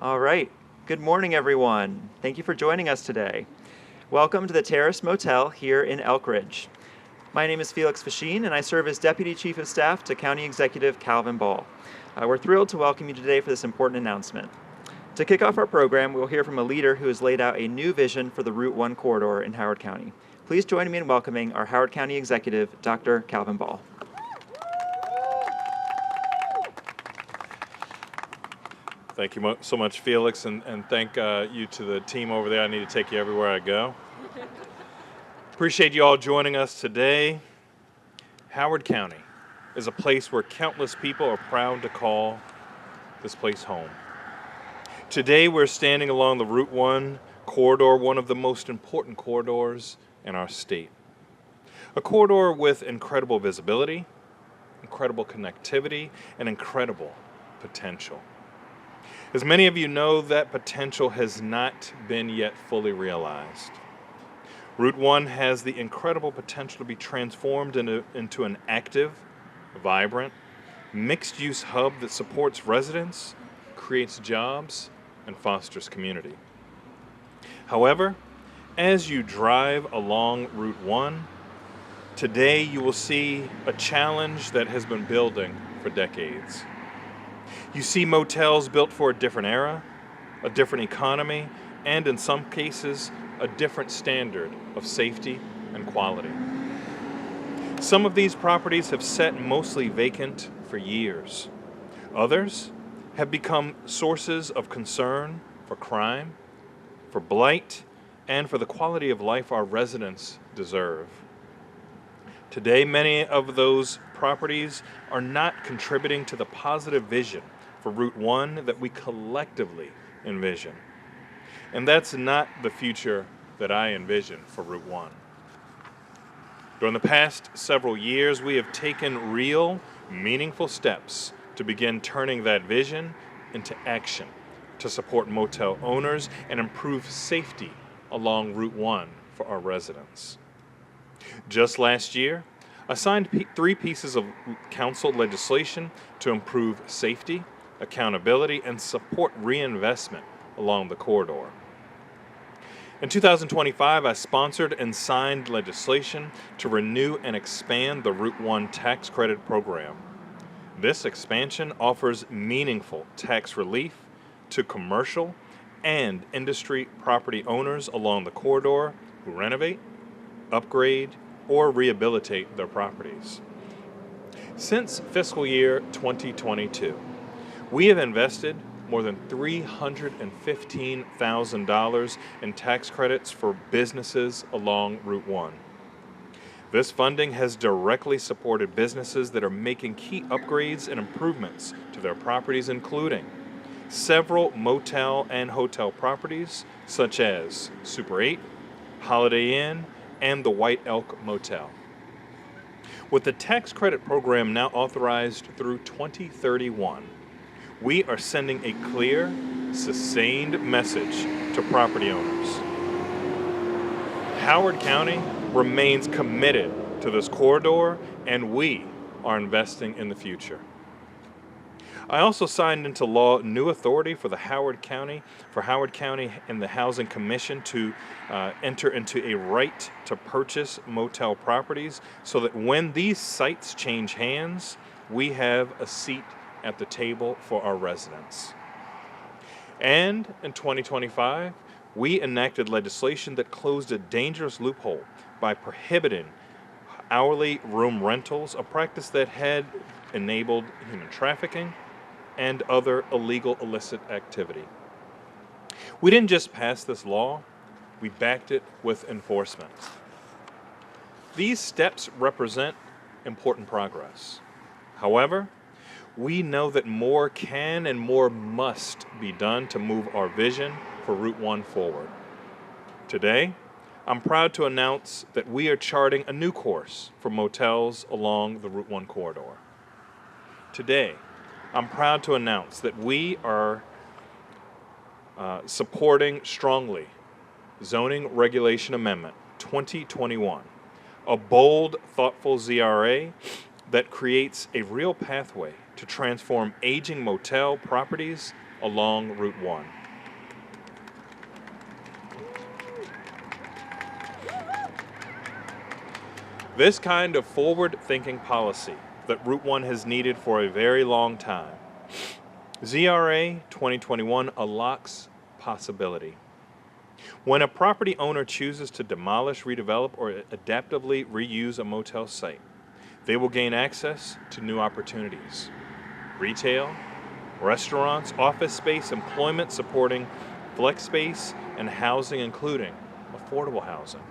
All right. Good morning, everyone. Thank you for joining us today. Welcome to the Terrace Motel here in Elk Ridge. My name is Felix Fasheen, and I serve as Deputy Chief of Staff to County Executive Calvin Ball. We're thrilled to welcome you today for this important announcement. To kick off our program, we'll hear from a leader who has laid out a new vision for the Route 1 corridor in Howard County. Please join me in welcoming our Howard County Executive, Dr. Calvin Ball. Thank you so much, Felix, and thank you to the team over there. I need to take you everywhere I go. Appreciate you all joining us today. Howard County is a place where countless people are proud to call this place home. Today we're standing along the Route 1 corridor, one of the most important corridors in our state. A corridor with incredible visibility, incredible connectivity, and incredible potential. As many of you know, that potential has not been yet fully realized. Route 1 has the incredible potential to be transformed into an active, vibrant, mixed-use hub that supports residents, creates jobs, and fosters community. However, as you drive along Route 1, today you will see a challenge that has been building for decades. You see motels built for a different era, a different economy, and in some cases, a different standard of safety and quality. Some of these properties have sat mostly vacant for years. Others have become sources of concern for crime, for blight, and for the quality of life our residents deserve. Today, many of those properties are not contributing to the positive vision for Route 1 that we collectively envision. And that's not the future that I envision for Route 1. During the past several years, we have taken real, meaningful steps to begin turning that vision into action to support motel owners and improve safety along Route 1 for our residents. Just last year, I signed 3 pieces of council legislation to improve safety, accountability, and support reinvestment along the corridor. In 2025, I sponsored and signed legislation to renew and expand the Route 1 tax credit program. This expansion offers meaningful tax relief to commercial and industry property owners along the corridor who renovate, upgrade, or rehabilitate their properties. Since fiscal year 2022, we have invested more than $315,000 in tax credits for businesses along Route 1. This funding has directly supported businesses that are making key upgrades and improvements to their properties, including several motel and hotel properties, such as Super 8, Holiday Inn, and the White Elk Motel. With the tax credit program now authorized through 2031, we are sending a clear, sustained message to property owners. Howard County remains committed to this corridor, and we are investing in the future. I also signed into law new authority for Howard County and the Housing Commission to enter into a right to purchase motel properties so that when these sites change hands, we have a seat at the table for our residents. And in 2025, we enacted legislation that closed a dangerous loophole by prohibiting hourly room rentals, a practice that had enabled human trafficking and other illegal illicit activity. We didn't just pass this law, we backed it with enforcement. These steps represent important progress. However, we know that more can and more must be done to move our vision for Route 1 forward. Today, I'm proud to announce that we are charting a new course for motels along the Route 1 corridor. Today, I'm proud to announce that we are supporting strongly Zoning Regulation Amendment 2021, a bold, thoughtful ZRA that creates a real pathway to transform aging motel properties along Route 1. This kind of forward-thinking policy that Route 1 has needed for a very long time. ZRA 2021 unlocks possibility. When a property owner chooses to demolish, redevelop, or adaptively reuse a motel site, they will gain access to new opportunities. Retail, restaurants, office space, employment supporting flex space, and housing including affordable housing.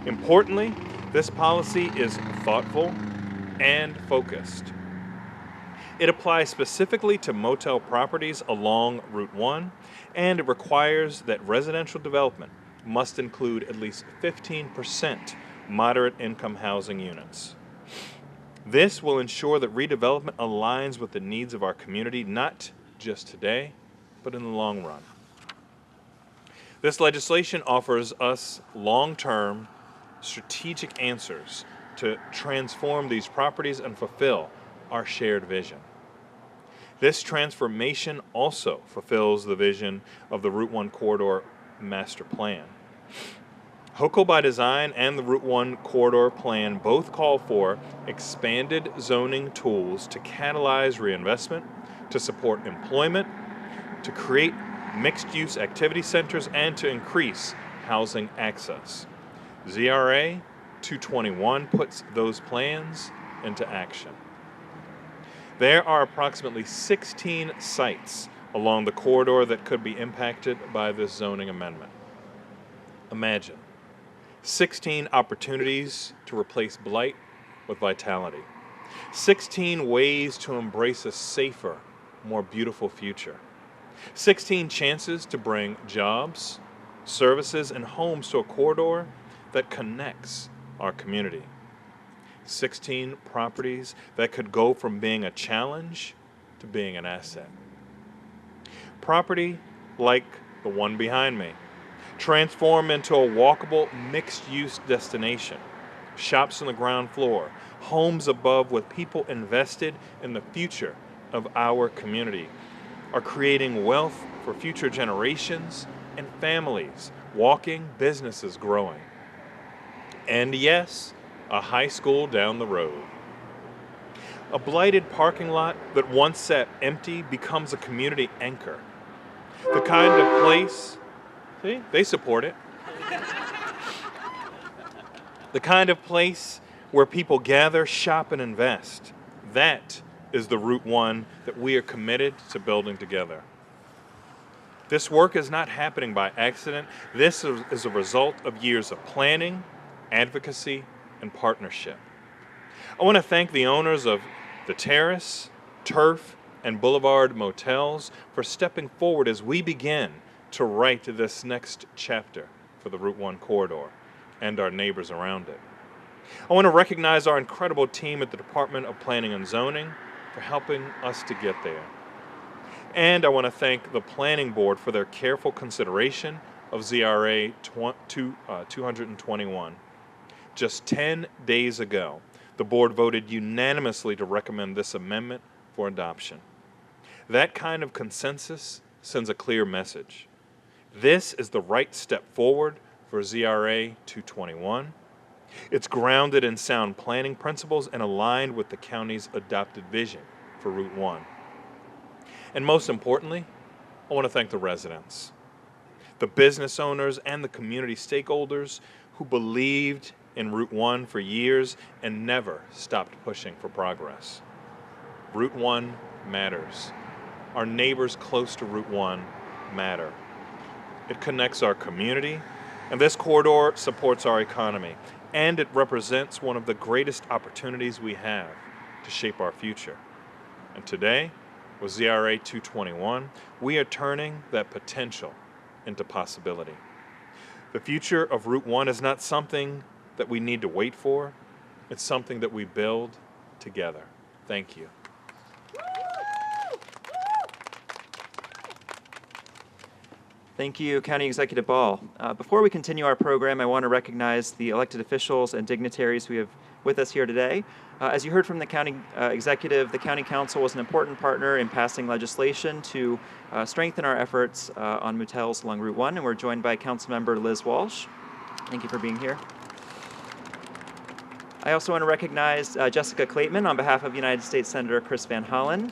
Importantly, this policy is thoughtful and focused. It applies specifically to motel properties along Route 1, and it requires that residential development must include at least 15% moderate income housing units. This will ensure that redevelopment aligns with the needs of our community, not just today, but in the long run. This legislation offers us long-term strategic answers to transform these properties and fulfill our shared vision. This transformation also fulfills the vision of the Route 1 Corridor Master Plan. HOCO by Design and the Route 1 Corridor Plan both call for expanded zoning tools to catalyze reinvestment, to support employment, to create mixed-use activity centers, and to increase housing access. ZRA 221 puts those plans into action. There are approximately 16 sites along the corridor that could be impacted by this zoning amendment. Imagine 16 opportunities to replace blight with vitality. 16 ways to embrace a safer, more beautiful future. 16 chances to bring jobs, services, and homes to a corridor that connects our community. 16 properties that could go from being a challenge to being an asset. Property like the one behind me, transform into a walkable mixed-use destination. Shops on the ground floor, homes above with people invested in the future of our community, are creating wealth for future generations and families, walking businesses growing. And yes, a high school down the road. A blighted parking lot that once sat empty becomes a community anchor. The kind of place, see, they support it. The kind of place where people gather, shop, and invest. That is the Route 1 that we are committed to building together. This work is not happening by accident. This is a result of years of planning, advocacy, and partnership. I want to thank the owners of the Terrace, Turf, and Boulevard Motels for stepping forward as we begin to write this next chapter for the Route 1 corridor and our neighbors around it. I want to recognize our incredible team at the Department of Planning and Zoning for helping us to get there. And I want to thank the Planning Board for their careful consideration of ZRA 221. Just 10 days ago, the board voted unanimously to recommend this amendment for adoption. That kind of consensus sends a clear message. This is the right step forward for ZRA 221. It's grounded in sound planning principles and aligned with the county's adopted vision for Route 1. And most importantly, I want to thank the residents, the business owners, and the community stakeholders who believed in Route 1 for years and never stopped pushing for progress. Route 1 matters. Our neighbors close to Route 1 matter. It connects our community, and this corridor supports our economy, and it represents one of the greatest opportunities we have to shape our future. And today, with ZRA 221, we are turning that potential into possibility. The future of Route 1 is not something that we need to wait for. It's something that we build together. Thank you. Thank you, County Executive Ball. Before we continue our program, I want to recognize the elected officials and dignitaries who have with us here today. As you heard from the county executive, the county council was an important partner in passing legislation to strengthen our efforts on motels along Route 1, and we're joined by Councilmember Liz Walsh. Thank you for being here. I also want to recognize Jessica Clateman on behalf of United States Senator Chris Van Hollen,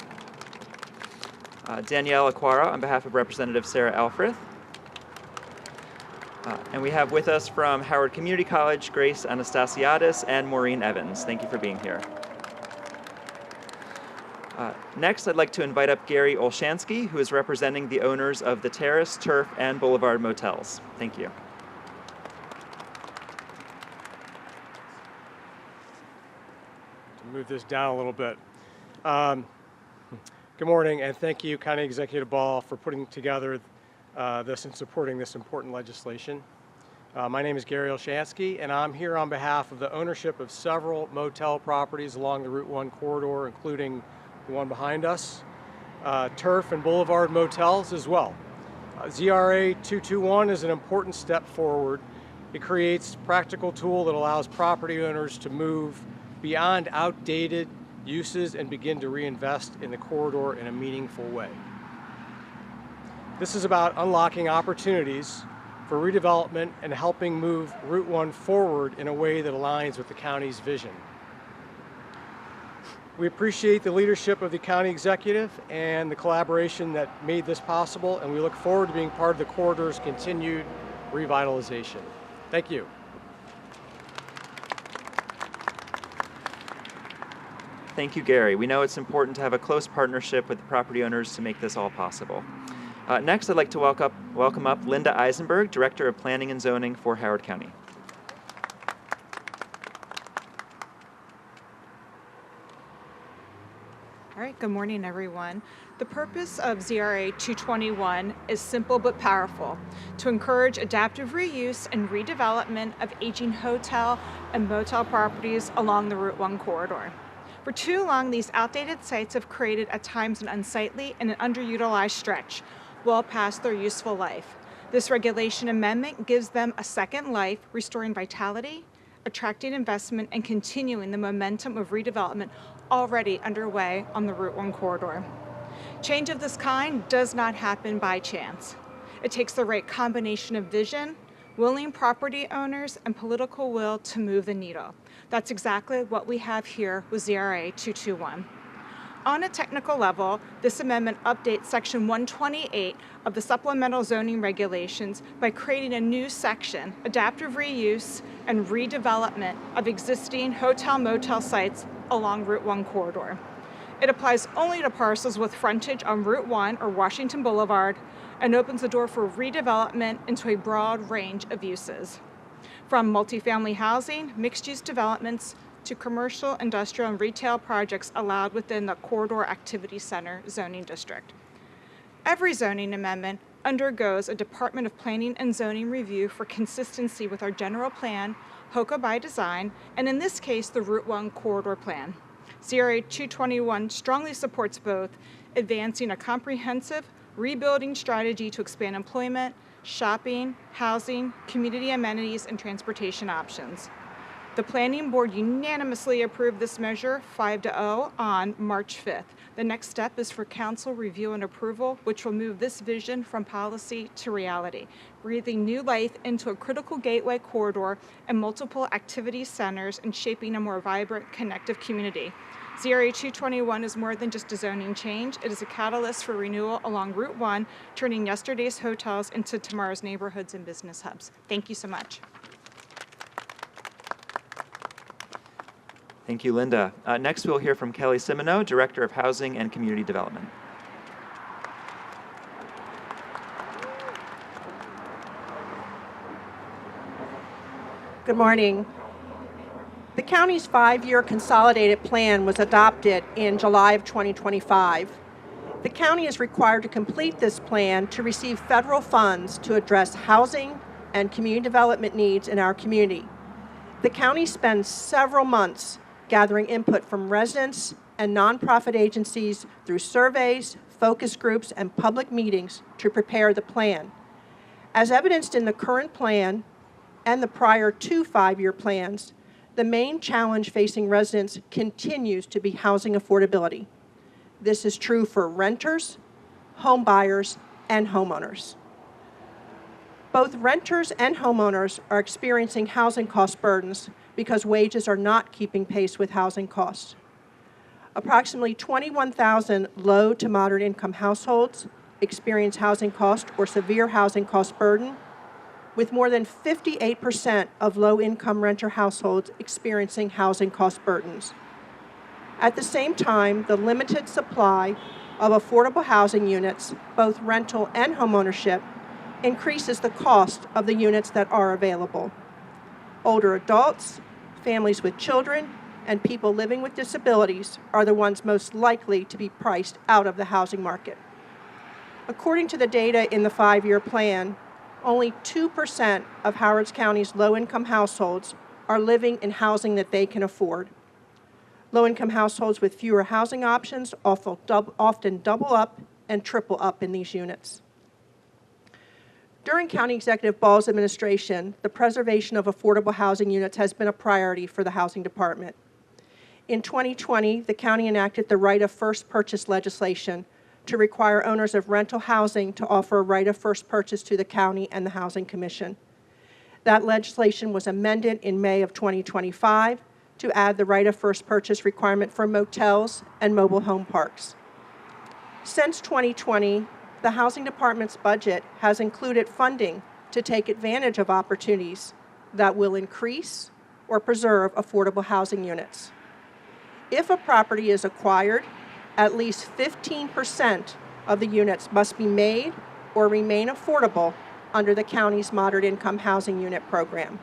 Danielle Aquara on behalf of Representative Sarah Alfrith, and we have with us from Howard Community College, Grace Anastasiadis and Maureen Evans. Thank you for being here. Next, I'd like to invite up Gary Olshansky, who is representing the owners of the Terrace, Turf, and Boulevard Motels. Thank you. Move this down a little bit. Good morning, and thank you, County Executive Ball, for putting together this and supporting this important legislation. My name is Gary Olshansky, and I'm here on behalf of the ownership of several motel properties along the Route 1 corridor, including the one behind us, Turf and Boulevard Motels as well. ZRA 221 is an important step forward. It creates a practical tool that allows property owners to move beyond outdated uses and begin to reinvest in the corridor in a meaningful way. This is about unlocking opportunities for redevelopment and helping move Route 1 forward in a way that aligns with the county's vision. We appreciate the leadership of the county executive and the collaboration that made this possible, and we look forward to being part of the corridor's continued revitalization. Thank you. Thank you, Gary. We know it's important to have a close partnership with the property owners to make this all possible. Next, I'd like to welcome up Linda Eisenberg, Director of Planning and Zoning for Howard County. All right, good morning, everyone. The purpose of ZRA 221 is simple but powerful: to encourage adaptive reuse and redevelopment of aging hotel and motel properties along the Route 1 corridor. For too long, these outdated sites have created at times an unsightly and an underutilized stretch, well past their useful life. This regulation amendment gives them a second life, restoring vitality, attracting investment, and continuing the momentum of redevelopment already underway on the Route 1 corridor. Change of this kind does not happen by chance. It takes the right combination of vision, willing property owners, and political will to move the needle. That's exactly what we have here with ZRA 221. On a technical level, this amendment updates Section 128 of the Supplemental Zoning Regulations by creating a new section, Adaptive Reuse and Redevelopment of Existing Hotel-Motel Sites along Route 1 corridor. It applies only to parcels with frontage on Route 1 or Washington Boulevard and opens the door for redevelopment into a broad range of uses, from multifamily housing, mixed-use developments, to commercial, industrial, and retail projects allowed within the Corridor Activity Center zoning district. Every zoning amendment undergoes a Department of Planning and Zoning review for consistency with our general plan, HOCA by design, and in this case, the Route 1 corridor plan. ZRA 221 strongly supports both, advancing a comprehensive rebuilding strategy to expand employment, shopping, housing, community amenities, and transportation options. The Planning Board unanimously approved this measure 5-0 on March 5th. The next step is for Council review and approval, which will move this vision from policy to reality, breathing new life into a critical gateway corridor and multiple activity centers and shaping a more vibrant, connective community. ZRA 221 is more than just a zoning change. It is a catalyst for renewal along Route 1, turning yesterday's hotels into tomorrow's neighborhoods and business hubs. Thank you so much. Thank you, Linda. Next, we'll hear from Kelly Simoneau, Director of Housing and Community Development. Good morning. The county's 5-year consolidated plan was adopted in July of 2025. The county is required to complete this plan to receive federal funds to address housing and community development needs in our community. The county spends several months gathering input from residents and nonprofit agencies through surveys, focus groups, and public meetings to prepare the plan. As evidenced in the current plan and the prior 2 5-year plans, the main challenge facing residents continues to be housing affordability. This is true for renters, home buyers, and homeowners. Both renters and homeowners are experiencing housing cost burdens because wages are not keeping pace with housing costs. Approximately 21,000 low to moderate income households experience housing cost or severe housing cost burden, with more than 58% of low-income renter households experiencing housing cost burdens. At the same time, the limited supply of affordable housing units, both rental and homeownership, increases the cost of the units that are available. Older adults, families with children, and people living with disabilities are the ones most likely to be priced out of the housing market. According to the data in the 5-year plan, only 2% of Howard County's low-income households are living in housing that they can afford. Low-income households with fewer housing options often double up and triple up in these units. During County Executive Ball's administration, the preservation of affordable housing units has been a priority for the Housing Department. In 2020, the county enacted the right of first purchase legislation to require owners of rental housing to offer a right of first purchase to the county and the Housing Commission. That legislation was amended in May of 2025 to add the right of first purchase requirement for motels and mobile home parks. Since 2020, the Housing Department's budget has included funding to take advantage of opportunities that will increase or preserve affordable housing units. If a property is acquired, at least 15% of the units must be made or remain affordable under the county's moderate income housing unit program.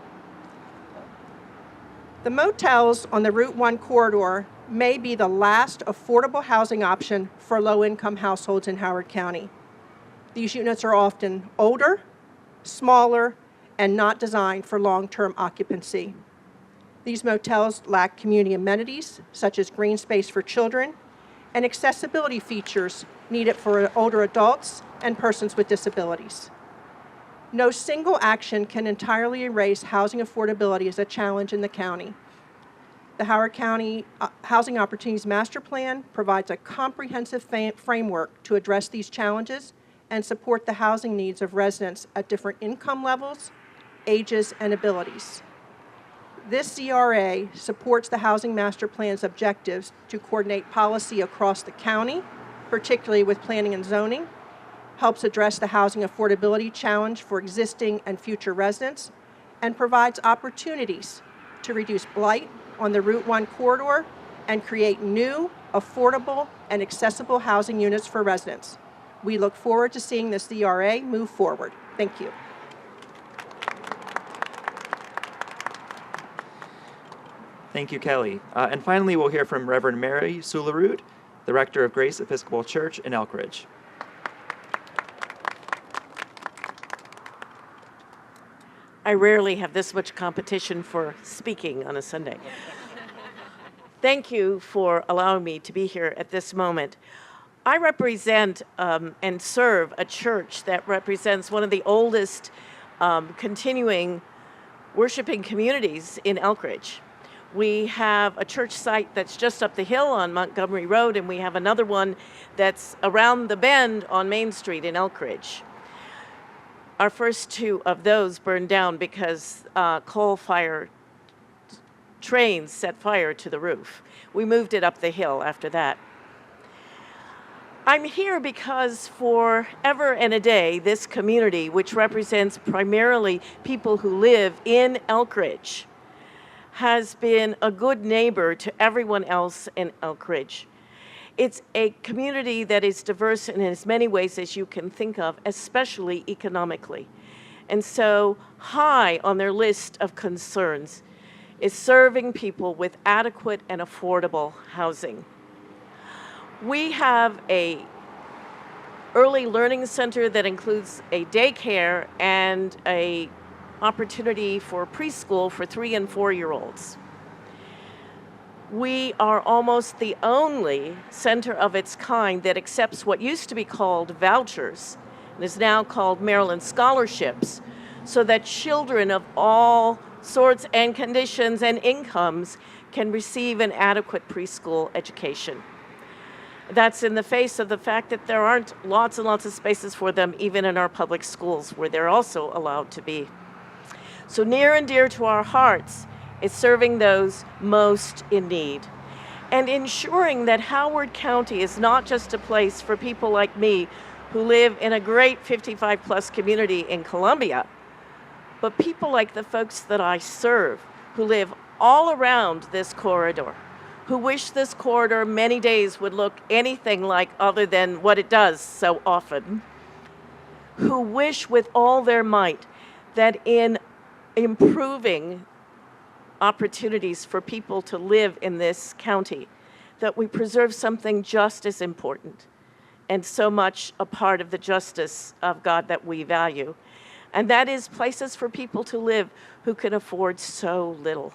The motels on the Route 1 corridor may be the last affordable housing option for low-income households in Howard County. These units are often older, smaller, and not designed for long-term occupancy. These motels lack community amenities, such as green space for children, and accessibility features needed for older adults and persons with disabilities. No single action can entirely erase housing affordability as a challenge in the county. The Howard County Housing Opportunities Master Plan provides a comprehensive framework to address these challenges and support the housing needs of residents at different income levels, ages, and abilities. This CRA supports the Housing Master Plan's objectives to coordinate policy across the county, particularly with planning and zoning, helps address the housing affordability challenge for existing and future residents, and provides opportunities to reduce blight on the Route 1 corridor and create new, affordable, and accessible housing units for residents. We look forward to seeing the CRA move forward. Thank you. Thank you, Kelly. And finally, we'll hear from Reverend Mary Sularud, the rector of Grace Episcopal Church in Elkridge. I rarely have this much competition for speaking on a Sunday. Thank you for allowing me to be here at this moment. I represent and serve a church that represents one of the oldest continuing worshiping communities in Elkridge. We have a church site that's just up the hill on Montgomery Road, and we have another one that's around the bend on Main Street in Elkridge. Our first two of those burned down because coal fire trains set fire to the roof. We moved it up the hill after that. I'm here because forever and a day, this community, which represents primarily people who live in Elkridge, has been a good neighbor to everyone else in Elkridge. It's a community that is diverse in as many ways as you can think of, especially economically. And so high on their list of concerns is serving people with adequate and affordable housing. We have a early learning center that includes a daycare and a opportunity for preschool for 3- and 4-year-olds. We are almost the only center of its kind that accepts what used to be called vouchers and is now called Maryland scholarships, so that children of all sorts and conditions and incomes can receive an adequate preschool education. That's in the face of the fact that there aren't lots and lots of spaces for them even in our public schools where they're also allowed to be. So near and dear to our hearts is serving those most in need and ensuring that Howard County is not just a place for people like me who live in a great 55-plus community in Columbia, but people like the folks that I serve who live all around this corridor, who wish this corridor many days would look anything like other than what it does so often, who wish with all their might that in improving opportunities for people to live in this county, that we preserve something just as important and so much a part of the justice of God that we value. And that is places for people to live who can afford so little.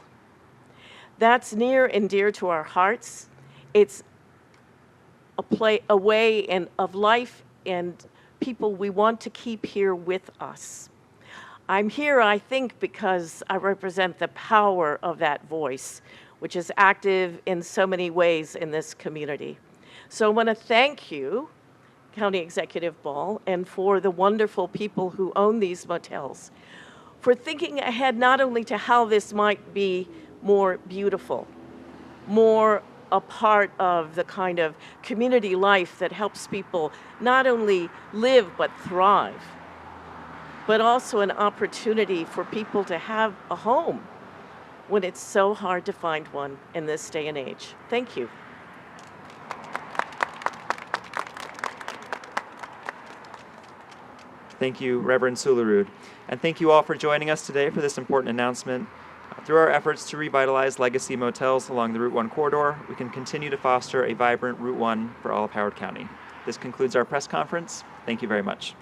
That's near and dear to our hearts. It's a way of life and people we want to keep here with us. I'm here, I think, because I represent the power of that voice, which is active in so many ways in this community. So I want to thank you, County Executive Ball, and for the wonderful people who own these motels, for thinking ahead not only to how this might be more beautiful, more a part of the kind of community life that helps people not only live but thrive, but also an opportunity for people to have a home when it's so hard to find one in this day and age. Thank you. Thank you, Reverend Sularud. And thank you all for joining us today for this important announcement. Through our efforts to revitalize legacy motels along the Route 1 corridor, we can continue to foster a vibrant Route 1 for all of Howard County. This concludes our press conference. Thank you very much.